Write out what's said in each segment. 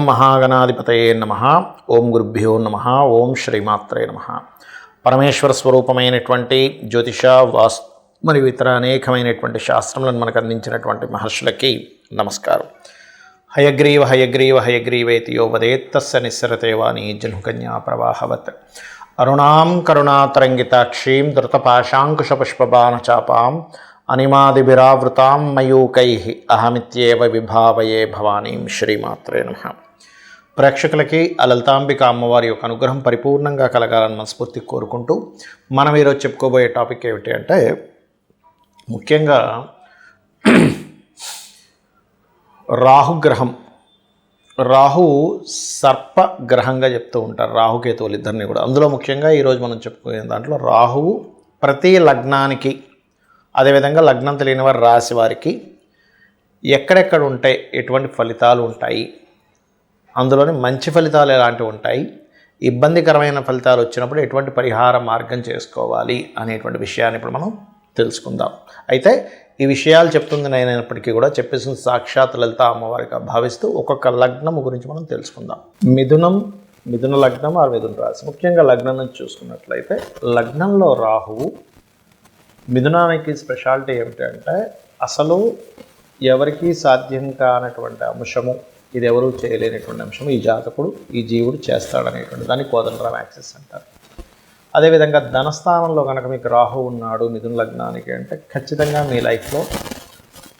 మహాగణాధిపతయే నమః. ఓం గురుభ్యో నమః. ఓం శ్రీమాత్రే నమః. పరమేశ్వర స్వరూపమైనటువంటి జ్యోతిష మరియు ఇతర అనేకమైనటువంటి శాస్త్రములను మనకు అందించినటువంటి మహర్షులకి నమస్కారం. హయగ్రీవ హయగ్రీవ హయగ్రీవేతి యో వదేత్తస్య నిస్సరతే వాణి జన్హుకన్యా ప్రవాహవత్. అరుణాం కరుణాతరంగితాక్షీం ధృతపాశాంకుశపుష్పబాణచాపాం అనిమాదిభిరావృతాం మయూకైః అహమిత్యేవ విభావయే భవానీం. శ్రీమాత్రే నమః. ప్రేక్షకులకి ఆ లలితాంబిక అమ్మవారి యొక్క అనుగ్రహం పరిపూర్ణంగా కలగాలని మనస్ఫూర్తి కోరుకుంటూ మనం ఈరోజు చెప్పుకోబోయే టాపిక్ ఏమిటి అంటే, ముఖ్యంగా రాహుగ్రహం. రాహు సర్పగ్రహంగా చెప్తూ ఉంటారు, రాహుకేతువులు ఇద్దరిని కూడా. అందులో ముఖ్యంగా ఈరోజు మనం చెప్పుకునే దాంట్లో రాహువు ప్రతి లగ్నానికి, అదేవిధంగా లగ్నం తెలియని వారి రాశి వారికి ఎక్కడెక్కడ ఉంటాయి, ఎటువంటి ఫలితాలు ఉంటాయి, అందులోని మంచి ఫలితాలు ఎలాంటివి ఉంటాయి, ఇబ్బందికరమైన ఫలితాలు వచ్చినప్పుడు ఎటువంటి పరిహార మార్గం చేసుకోవాలి అనేటువంటి విషయాన్ని ఇప్పుడు మనం తెలుసుకుందాం. అయితే ఈ విషయాలు చెప్తుంది నేనైనప్పటికీ కూడా చెప్పేసిన సాక్షాత్ లలిత అమ్మవారిగా భావిస్తూ ఒక్కొక్క లగ్నం గురించి మనం తెలుసుకుందాం. మిథున లగ్నం ఆ మిథున రాశి. ముఖ్యంగా లగ్నం నుంచి చూసుకున్నట్లయితే, లగ్నంలో రాహువు మిథునానికి స్పెషాలిటీ ఏమిటంటే, అసలు ఎవరికీ సాధ్యం కానటువంటి అంశము, ఇది ఎవరూ చేయలేనటువంటి అంశము ఈ జాతకుడు, ఈ జీవుడు చేస్తాడనేటువంటి దాన్ని కోదండరామ్ యాక్సెస్ అంటారు. అదేవిధంగా ధనస్థానంలో కనుక మీకు రాహు ఉన్నాడు మిథున లగ్నానికి అంటే, ఖచ్చితంగా మీ లైఫ్లో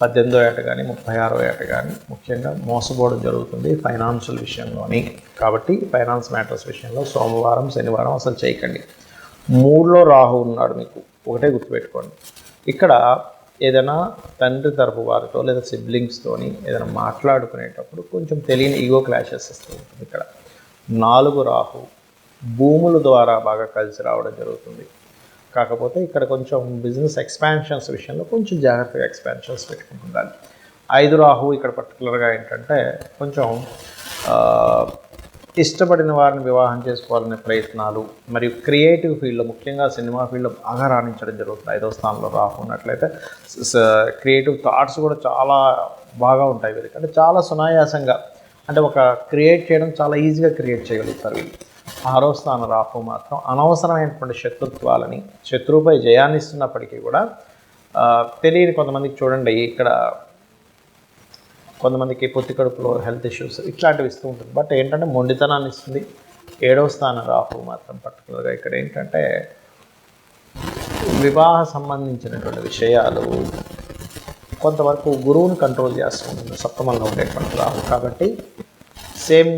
18వ ఏట కానీ 36వ ఏట కానీ ముఖ్యంగా మోసపోవడం జరుగుతుంది ఫైనాన్షియల్ విషయంలోని. కాబట్టి ఫైనాన్స్ మ్యాటర్స్ విషయంలో సోమవారం శనివారం అసలు చేయకండి. 3లో రాహు ఉన్నాడు మీకు, ఒకటే గుర్తుపెట్టుకోండి. ఇక్కడ ఏదైనా తండ్రి తరపు వారితో లేదా సిబ్లింగ్స్తోని ఏదైనా మాట్లాడుకునేటప్పుడు కొంచెం తెలియని ఈగో క్లాషెస్ వస్తూ ఉంటుంది. ఇక్కడ 4 రాహు భూముల ద్వారా బాగా కలిసి రావడం జరుగుతుంది. కాకపోతే ఇక్కడ కొంచెం బిజినెస్ ఎక్స్పాన్షన్స్ విషయంలో కొంచెం జాగ్రత్తగా ఎక్స్పాన్షన్స్ పెట్టుకుంటుండాలి. 5 రాహు ఇక్కడ పర్టికులర్గా ఏంటంటే, కొంచెం ఇష్టపడిన వారిని వివాహం చేసుకోవాలనే ప్రయత్నాలు మరియు క్రియేటివ్ ఫీల్డ్లో, ముఖ్యంగా సినిమా ఫీల్డ్లో బాగా రాణించడం జరుగుతుంది. 5వ స్థానంలో రాహు ఉన్నట్లయితే క్రియేటివ్ థాట్స్ కూడా చాలా బాగా ఉంటాయి వీరికి. అంటే చాలా సునాయాసంగా, అంటే ఒక క్రియేట్ చేయడం చాలా ఈజీగా క్రియేట్ చేయగలుగుతారు వీళ్ళు. 6వ స్థానం రాహు మాత్రం అనవసరమైనటువంటి శత్రుత్వాలని, శత్రువుపై జయాన్ని ఇస్తున్నప్పటికీ కూడా తెలియని కొంతమందికి చూడండి, ఇక్కడ కొంతమందికి పొత్తి కడుపులో హెల్త్ ఇష్యూస్ ఇట్లాంటివి ఇస్తూ ఉంటుంది. బట్ ఏంటంటే మొండితనాన్ని ఇస్తుంది. 7వ స్థానం రాహు మాత్రం పర్టికులర్గా ఇక్కడ ఏంటంటే, వివాహ సంబంధించినటువంటి విషయాలు కొంతవరకు గురువుని కంట్రోల్ చేస్తూ ఉంటుంది సప్తమంలో ఉండేటువంటి రాహు. కాబట్టి సేమ్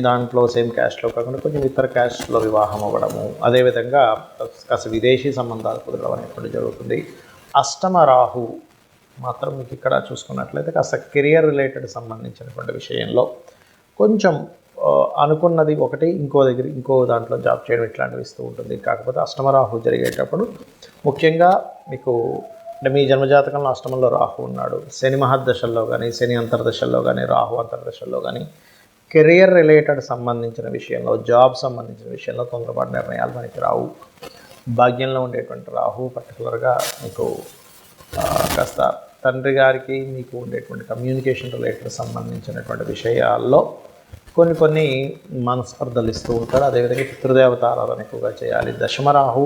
దాంట్లో సేమ్ క్యాస్ట్లో కాకుండా కొంచెం ఇతర క్యాస్ట్లో వివాహం అవ్వడము, అదేవిధంగా కాస్త విదేశీ సంబంధాలు కుదరడం అనేటువంటి జరుగుతుంది. 8వ రాహు మాత్రం మీకు ఇక్కడ చూసుకున్నట్లయితే కాస్త కెరియర్ రిలేటెడ్ సంబంధించినటువంటి విషయంలో కొంచెం అనుకున్నది ఒకటి ఇంకో దాంట్లో జాబ్ చేయడం ఇట్లాంటివి ఇస్తూ ఉంటుంది. కాకపోతే 8వ రాహు జరిగేటప్పుడు ముఖ్యంగా మీకు, అంటే మీ జన్మజాతకంలో 8మంలో రాహు ఉన్నాడు, శని మహర్దశల్లో కానీ శని అంతర్దశల్లో కానీ రాహు అంతర్దశల్లో కానీ కెరియర్ రిలేటెడ్ సంబంధించిన విషయంలో, జాబ్ సంబంధించిన విషయంలో తొందరపాటు నిర్ణయాలు మనకి రావు. భాగ్యంలో ఉండేటువంటి రాహు పర్టికులర్గా మీకు కాస్త తండ్రి గారికి మీకు ఉండేటువంటి కమ్యూనికేషన్ రిలేటెడ్ సంబంధించినటువంటి విషయాల్లో కొన్ని మనస్పర్ధలు ఇస్తూ ఉంటాడు. అదేవిధంగా పితృదేవత ఆరాధన ఎక్కువగా చేయాలి. 10వ రాహు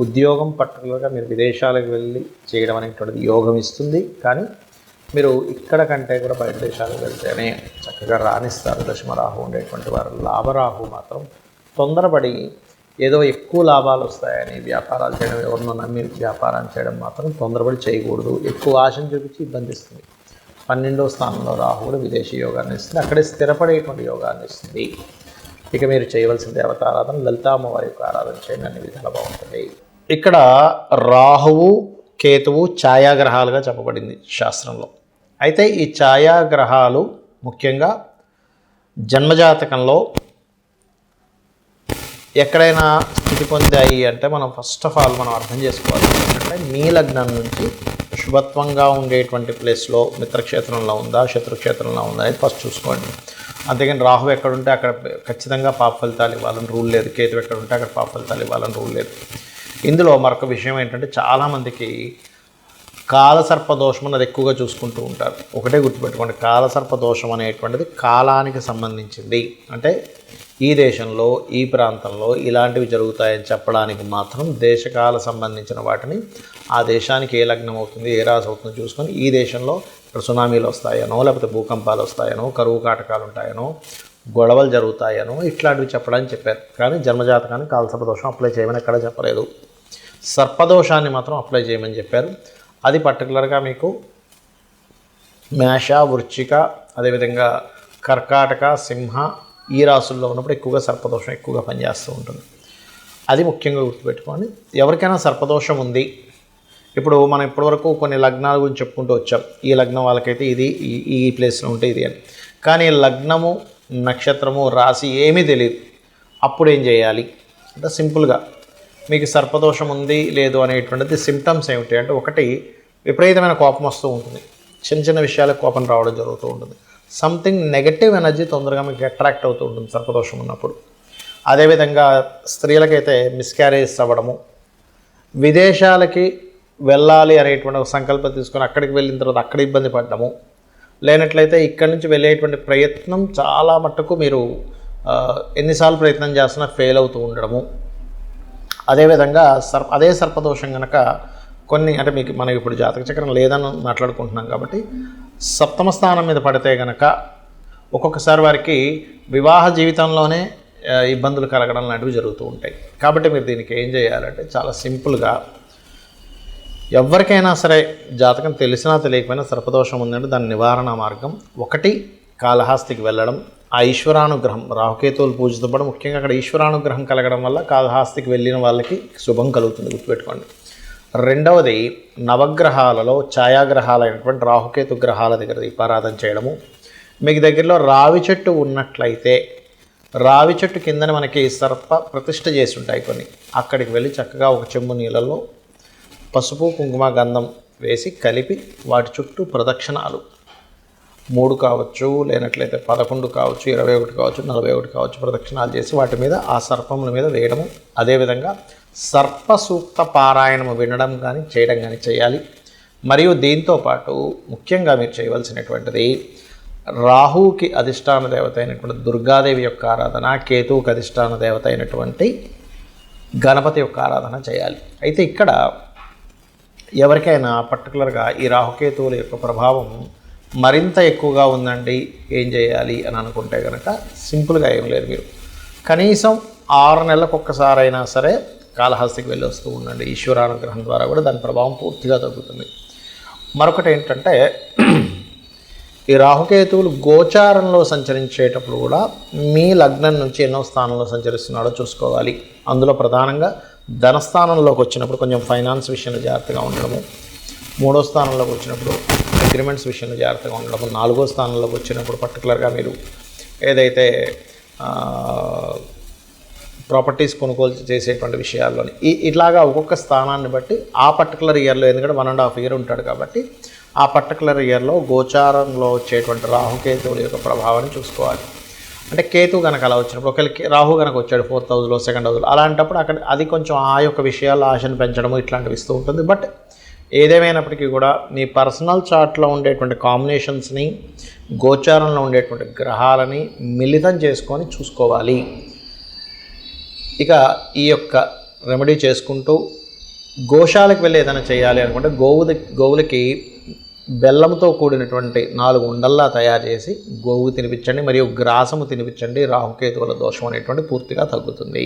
ఉద్యోగం పర్టికులర్గా మీరు విదేశాలకు వెళ్ళి చేయడం అనేటువంటిది యోగం ఇస్తుంది. కానీ మీరు ఇక్కడ కంటే కూడా బయట దేశాలకు వెళ్తేనే చక్కగా రాణిస్తారు 10వ రాహు ఉండేటువంటి వారు. లాభరాహు మాత్రం తొందరపడి ఏదో ఎక్కువ లాభాలు వస్తాయని వ్యాపారాలు చేయడం, ఎవరినో నమ్మి వ్యాపారం చేయడం మాత్రం తొందరపడి చేయకూడదు. ఎక్కువ ఆశను చూపించి ఇబ్బంది ఇస్తుంది. 12వ స్థానంలో రాహు కూడా విదేశీ యోగాన్ని ఇస్తుంది, అక్కడే స్థిరపడేటువంటి యోగాన్ని ఇస్తుంది. ఇక మీరు చేయవలసిన దేవత ఆరాధన లలితామ్మవారి యొక్క ఆరాధన చేయండి, అన్ని విధాలు బాగుంటుంది. ఇక్కడ రాహువు కేతువు ఛాయాగ్రహాలుగా చెప్పబడింది శాస్త్రంలో. అయితే ఈ ఛాయాగ్రహాలు ముఖ్యంగా జన్మజాతకంలో ఎక్కడైనా స్థితి పొందాయి అంటే, మనం ఫస్ట్ ఆఫ్ ఆల్ మనం అర్థం చేసుకోవాలి ఏంటంటే, మీ లగ్నం నుంచి శుభత్వంగా ఉండేటువంటి ప్లేస్లో మిత్రక్షేత్రంలో ఉందా, శత్రుక్షేత్రంలో ఉందా అనేది ఫస్ట్ చూసుకోండి. అంతేగాని రాహు ఎక్కడుంటే అక్కడ ఖచ్చితంగా పాప ఫలితాలు ఇవ్వాలని రూల్ లేదు, కేతు ఎక్కడుంటే అక్కడ పాప ఫలితాలు ఇవ్వాలని రూల్ లేదు. ఇందులో మరొక విషయం ఏంటంటే, చాలామందికి కాలసర్ప దోషం అన్నది ఎక్కువగా చూసుకుంటూ ఉంటారు. ఒకటే గుర్తుపెట్టుకోండి, కాలసర్ప దోషం అనేటువంటిది కాలానికి సంబంధించింది. అంటే ఈ దేశంలో ఈ ప్రాంతంలో ఇలాంటివి జరుగుతాయని చెప్పడానికి మాత్రం దేశకాల సంబంధించిన వాటిని ఆ దేశానికి ఏ లగ్నం అవుతుంది, ఏ రాశి అవుతుందో చూసుకొని ఈ దేశంలో ఇక్కడ సునామీలు వస్తాయనో, లేకపోతే భూకంపాలు వస్తాయనో, కరువు కాటకాలు ఉంటాయనో, గొడవలు జరుగుతాయనో ఇట్లాంటివి చెప్పడానికి చెప్పారు. కానీ జన్మజాతకాన్ని కాలసర్ప దోషం అప్లై చేయమని ఎక్కడ చెప్పలేదు. సర్పదోషాన్ని మాత్రం అప్లై చేయమని చెప్పారు. అది పర్టికులర్గా మీకు మేష, వృశ్చిక, అదేవిధంగా కర్కాటక, సింహ ఈ రాసుల్లో ఉన్నప్పుడు ఎక్కువగా సర్పదోషం ఎక్కువగా పనిచేస్తూ ఉంటుంది. అది ముఖ్యంగా గుర్తుపెట్టుకోండి. ఎవరికైనా సర్పదోషం ఉంది, ఇప్పుడు మనం ఇప్పటివరకు కొన్ని లగ్నాల గురించి చెప్పుకుంటూ వచ్చాం. ఈ లగ్నం వాళ్ళకైతే ఇది ఈ ప్లేస్లో ఉంటే ఇది అని. కానీ లగ్నము, నక్షత్రము, రాశి ఏమీ తెలియదు. అప్పుడు ఏం చేయాలి అంటే సింపుల్గా మీకు సర్పదోషం ఉంది లేదు అనేటువంటిది సిమ్టమ్స్ ఏమిటి అంటే, ఒకటి విపరీతమైన కోపం వస్తూ ఉంటుంది. చిన్న చిన్న విషయాలకు కోపం రావడం జరుగుతూ ఉంటుంది. సంథింగ్ నెగటివ్ ఎనర్జీ తొందరగా మీకు అట్రాక్ట్ అవుతూ ఉంటుంది సర్పదోషం ఉన్నప్పుడు. అదేవిధంగా స్త్రీలకైతే మిస్క్యారేజ్ అవ్వడము, విదేశాలకి వెళ్ళాలి అనేటువంటి ఒక సంకల్పం తీసుకొని అక్కడికి వెళ్ళిన తర్వాత అక్కడ ఇబ్బంది పడడము, లేనట్లయితే ఇక్కడి నుంచి వెళ్ళేటువంటి ప్రయత్నం చాలా మట్టుకు మీరు ఎన్నిసార్లు ప్రయత్నం చేస్తున్నా ఫెయిల్ అవుతూ ఉండడము. అదేవిధంగా అదే సర్పదోషం కనుక కొన్ని అంటే మీకు మనకి ఇప్పుడు జాతక చక్రం లేదని మాట్లాడుకుంటున్నాం కాబట్టి సప్తమ స్థానం మీద పడితే కనుక ఒక్కొక్కసారి వారికి వివాహ జీవితంలోనే ఇబ్బందులు కలగడం లాంటివి జరుగుతూ ఉంటాయి. కాబట్టి మీరు దీనికి ఏం చేయాలంటే చాలా సింపుల్గా ఎవరికైనా సరే జాతకం తెలిసినా తెలియకపోయినా సర్పదోషం ఉందంటే దాని నివారణ మార్గం ఒకటి కాళహస్తికి వెళ్ళడం. ఆ ఈశ్వరానుగ్రహం, రాహుకేతువులు పూజతో పాటు ముఖ్యంగా అక్కడ ఈశ్వరానుగ్రహం కలగడం వల్ల కాళహస్తికి వెళ్ళిన వాళ్ళకి శుభం కలుగుతుంది, గుర్తుపెట్టుకోండి. రెండవది నవగ్రహాలలో ఛాయాగ్రహాలైనటువంటి రాహుకేతు గ్రహాల దగ్గర దీపారాధన చేయడము. మీకు దగ్గరలో రావి చెట్టు ఉన్నట్లయితే రావి చెట్టు కిందని మనకి సర్ప ప్రతిష్ఠ చేసి ఉంటాయి కొన్ని, అక్కడికి వెళ్ళి చక్కగా ఒక చెంబు నీళ్ళలో పసుపు, కుంకుమ, గంధం వేసి కలిపి వాటి చుట్టూ ప్రదక్షిణాలు 3 కావచ్చు, లేనట్లయితే 11 కావచ్చు, 21 కావచ్చు, 41 కావచ్చు ప్రదక్షిణాలు చేసి వాటి మీద ఆ సర్పముల మీద వేయడము. అదేవిధంగా సర్ప సూక్త పారాయణము వినడం కానీ చేయడం కానీ చేయాలి. మరియు దీంతోపాటు ముఖ్యంగా మీరు చేయవలసినటువంటిది రాహువుకి అధిష్టాన దేవత అయినటువంటి దుర్గాదేవి యొక్క ఆరాధన, కేతువుకి అధిష్టాన దేవత అయినటువంటి గణపతి యొక్క ఆరాధన చేయాలి. అయితే ఇక్కడ ఎవరికైనా పర్టికులర్గా ఈ రాహుకేతువుల యొక్క ప్రభావం మరింత ఎక్కువగా ఉందండి, ఏం చేయాలి అని అనుకుంటే కనుక సింపుల్గా ఏం లేదు, మీరు కనీసం 6 నెలలకు ఒక్కసారైనా సరే కాళహస్తికి వెళ్ళి వస్తూ ఉండండి. ఈశ్వరానుగ్రహం ద్వారా కూడా దాని ప్రభావం పూర్తిగా తగ్గుతుంది. మరొకటి ఏంటంటే ఈ రాహుకేతువులు గోచారంలో సంచరించేటప్పుడు కూడా మీ లగ్నం నుంచి ఎన్నో స్థానంలో సంచరిస్తున్నాడో చూసుకోవాలి. అందులో ప్రధానంగా ధనస్థానంలోకి వచ్చినప్పుడు కొంచెం ఫైనాన్స్ విషయంలో జాగ్రత్తగా ఉండడము, 3వ స్థానంలోకి వచ్చినప్పుడు అగ్రిమెంట్స్ విషయంలో జాగ్రత్తగా ఉండడము, 4వ స్థానంలోకి వచ్చినప్పుడు పర్టికులర్గా మీరు ఏదైతే ప్రాపర్టీస్ కొనుగోలు చేసేటువంటి విషయాల్లోని ఇట్లాగా ఒక్కొక్క స్థానాన్ని బట్టి ఆ పర్టికులర్ ఇయర్లో, ఎందుకంటే 1.5 ఇయర్ ఉంటాడు కాబట్టి ఆ పర్టికులర్ ఇయర్లో గోచారంలో వచ్చేటువంటి రాహుకేతువుల యొక్క ప్రభావాన్ని చూసుకోవాలి. అంటే కేతు కనుక అలా వచ్చినప్పుడు ఒకరికి రాహు కనుక వచ్చాడు 4th హౌస్లో, 2nd హౌస్లో, అలాంటప్పుడు అక్కడ అది కొంచెం ఆ యొక్క విషయాల్లో ఆశను పెంచడము ఇట్లాంటివి ఇస్తూ ఉంటుంది. బట్ ఏదేమైనప్పటికీ కూడా మీ పర్సనల్ చార్ట్లో ఉండేటువంటి కాంబినేషన్స్ని, గోచారంలో ఉండేటువంటి గ్రహాలని మిళితం చేసుకొని చూసుకోవాలి. ఇక ఈ యొక్క రెమెడీ చేసుకుంటూ గోశాలకు వెళ్ళి ఏదైనా చేయాలి అనుకుంటే గోవులకి బెల్లంతో కూడినటువంటి 4 ఉండల్లా తయారు చేసి గోవు తినిపించండి, మరియు గ్రాసము తినిపించండి. రాహుకేతువుల దోషం అనేటువంటి పూర్తిగా తగ్గుతుంది.